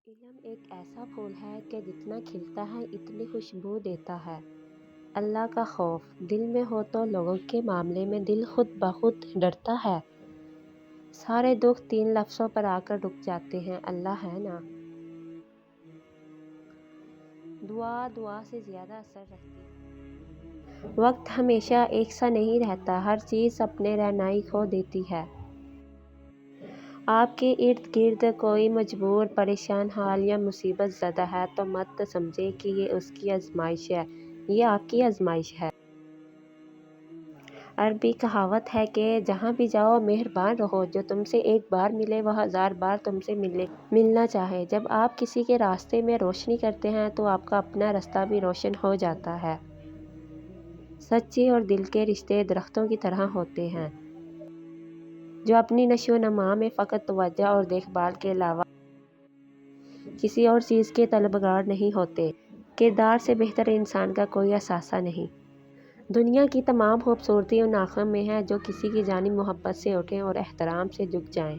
علم ایک ایسا پھول ہے کہ جتنا کھلتا ہے اتنی خوشبو دیتا ہے۔ اللہ کا خوف دل میں ہو تو لوگوں کے معاملے میں دل خود بخود ڈرتا ہے۔ سارے دکھ 3 لفظوں پر آ کر رک جاتے ہیں، اللہ ہے نا۔ دعا سے زیادہ اثر رکھتی ہے۔ وقت ہمیشہ ایک سا نہیں رہتا، ہر چیز اپنے رہنائی کھو دیتی ہے۔ آپ کے ارد گرد کوئی مجبور، پریشان حال یا مصیبت زدہ ہے تو مت سمجھے کہ یہ اس کی آزمائش ہے، یہ آپ کی آزمائش ہے۔ عربی کہاوت ہے کہ جہاں بھی جاؤ مہربان رہو، جو تم سے ایک بار ملے وہ 1000 بار تم سے ملنا چاہے۔ جب آپ کسی کے راستے میں روشنی کرتے ہیں تو آپ کا اپنا راستہ بھی روشن ہو جاتا ہے۔ سچے اور دل کے رشتے درختوں کی طرح ہوتے ہیں جو اپنی نشو و نما میں فقط توجہ اور دیکھ بھال کے علاوہ کسی اور چیز کے طلبگار نہیں ہوتے۔ کردار سے بہتر انسان کا کوئی اثاثہ نہیں۔ دنیا کی تمام خوبصورتی ان آنکھوں میں ہے جو کسی کی جانب محبت سے اٹھیں اور احترام سے جھک جائیں۔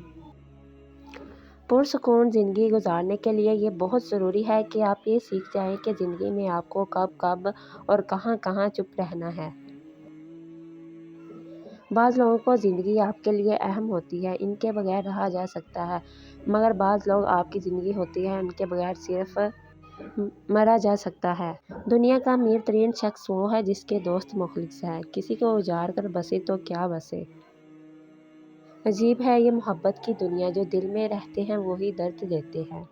پرسکون زندگی گزارنے کے لیے یہ بہت ضروری ہے کہ آپ یہ سیکھ جائیں کہ زندگی میں آپ کو کب کب اور کہاں کہاں چپ رہنا ہے۔ بعض لوگوں کو زندگی آپ کے لیے اہم ہوتی ہے، ان کے بغیر رہا جا سکتا ہے، مگر بعض لوگ آپ کی زندگی ہوتی ہے، ان کے بغیر صرف مرا جا سکتا ہے۔ دنیا کا امیر ترین شخص وہ ہے جس کے دوست مخلص ہیں۔ کسی کو اجاڑ کر بسے تو کیا بسے۔ عجیب ہے یہ محبت کی دنیا، جو دل میں رہتے ہیں وہی درد دیتے ہیں۔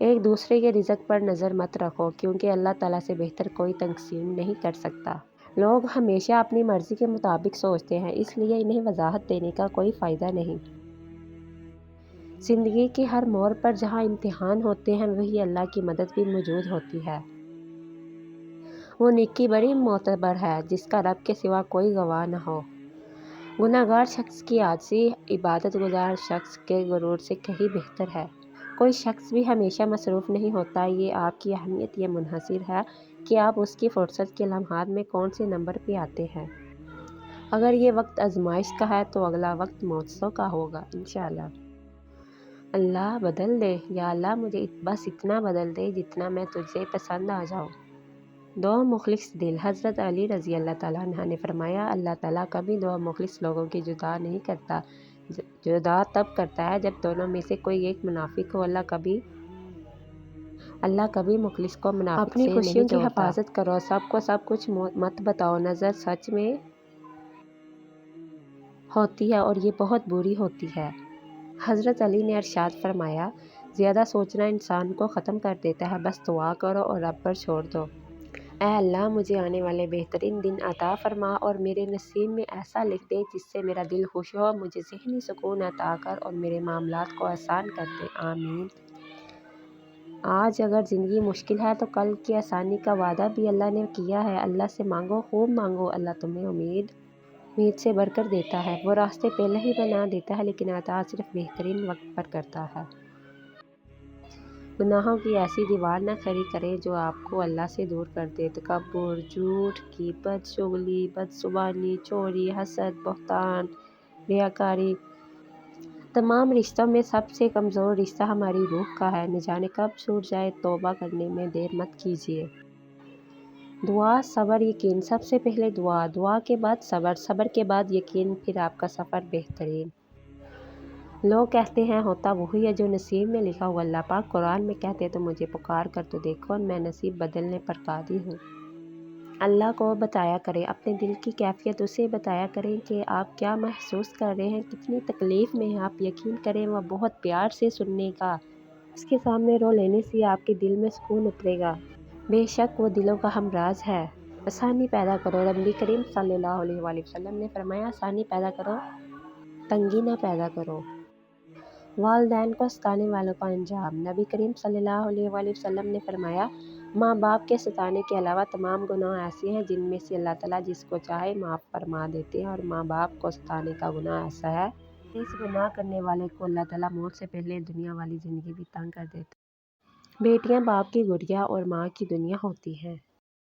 ایک دوسرے کے رزق پر نظر مت رکھو، کیونکہ اللہ تعالیٰ سے بہتر کوئی تقسیم نہیں کر سکتا۔ لوگ ہمیشہ اپنی مرضی کے مطابق سوچتے ہیں، اس لیے انہیں وضاحت دینے کا کوئی فائدہ نہیں۔ زندگی کے ہر موڑ پر جہاں امتحان ہوتے ہیں وہیں اللہ کی مدد بھی موجود ہوتی ہے۔ وہ نیکی بڑی معتبر ہے جس کا رب کے سوا کوئی گواہ نہ ہو۔ گنہگار شخص کی عاجزی عبادت گزار شخص کے غرور سے کہیں بہتر ہے۔ کوئی شخص بھی ہمیشہ مصروف نہیں ہوتا، یہ آپ کی اہمیت یہ منحصر ہے کہ آپ اس کی فرصت کے لمحات میں کون سے نمبر پہ آتے ہیں۔ اگر یہ وقت آزمائش کا ہے تو اگلا وقت معجزوں کا ہوگا انشاءاللہ۔ اللہ بدل دے، یا اللہ مجھے بس اتنا بدل دے جتنا میں تجھے پسند آ جاؤں۔ 2 مخلص دل حضرت علی رضی اللہ تعالیٰ عنہ نے فرمایا، اللہ تعالیٰ کبھی 2 مخلص لوگوں کی جدا نہیں کرتا، جدا تب کرتا ہے جب دونوں میں سے کوئی ایک منافق ہو۔ اللہ کبھی مخلص کو منافق اپنی سے خوشیوں نہیں کی جوڑتا۔ حفاظت کرو، سب کو سب کچھ مت بتاؤ، نظر سچ میں ہوتی ہے اور یہ بہت بری ہوتی ہے۔ حضرت علی نے ارشاد فرمایا، زیادہ سوچنا انسان کو ختم کر دیتا ہے، بس دعا کرو اور رب پر چھوڑ دو۔ اے اللہ مجھے آنے والے بہترین دن عطا فرما اور میرے نصیب میں ایسا لکھ دے جس سے میرا دل خوش ہو، مجھے ذہنی سکون عطا کر اور میرے معاملات کو آسان کر دے، آمین۔ آج اگر زندگی مشکل ہے تو کل کی آسانی کا وعدہ بھی اللہ نے کیا ہے۔ اللہ سے مانگو، خوب مانگو، اللہ تمہیں امید سے بڑھ کر دیتا ہے۔ وہ راستے پہلے ہی بنا دیتا ہے لیکن عطا صرف بہترین وقت پر کرتا ہے۔ گناہوں کی ایسی دیوار نہ کھڑی کریں جو آپ کو اللہ سے دور کر دے۔ تکبر، جھوٹ، غیبت، چغلی، بدزبانی، چوری، حسد، بہتان، ریاکاری۔ تمام رشتوں میں سب سے کمزور رشتہ ہماری روح کا ہے، نہ جانے کب چھوٹ جائے، توبہ کرنے میں دیر مت کیجیے۔ دعا، صبر، یقین۔ سب سے پہلے دعا، دعا کے بعد صبر، صبر کے بعد یقین، پھر آپ کا سفر بہترین۔ لوگ کہتے ہیں ہوتا وہی ہے جو نصیب میں لکھا ہوا۔ اللہ پاک قرآن میں کہتے تو مجھے پکار کر تو دیکھو، میں نصیب بدلنے پر قادر ہوں۔ اللہ کو بتایا کریں، اپنے دل کی کیفیت اسے بتایا کریں کہ آپ کیا محسوس کر رہے ہیں، کتنی تکلیف میں ہیں آپ۔ یقین کریں وہ بہت پیار سے سننے گا۔ اس کے سامنے رو لینے سے آپ کے دل میں سکون اترے گا۔ بے شک وہ دلوں کا ہمراز ہے۔ آسانی پیدا کرو، نبی کریم صلی اللہ علیہ وآلہ وسلم نے فرمایا، آسانی پیدا کرو، تنگی نہ پیدا کرو۔ والدین کو ستانے والوں کا انجام، نبی کریم صلی اللہ علیہ وآلہ وسلم نے فرمایا، ماں باپ کے ستانے کے علاوہ تمام گناہ ایسے ہیں جن میں سے اللہ تعالیٰ جس کو چاہے معاف فرما دیتے ہیں، اور ماں باپ کو ستانے کا گناہ ایسا ہے کہ اس گناہ کرنے والے کو اللہ تعالیٰ موت سے پہلے دنیا والی زندگی بھی تنگ کر دیتا ہے۔ بیٹیاں باپ کی گڑیا اور ماں کی دنیا ہوتی ہیں۔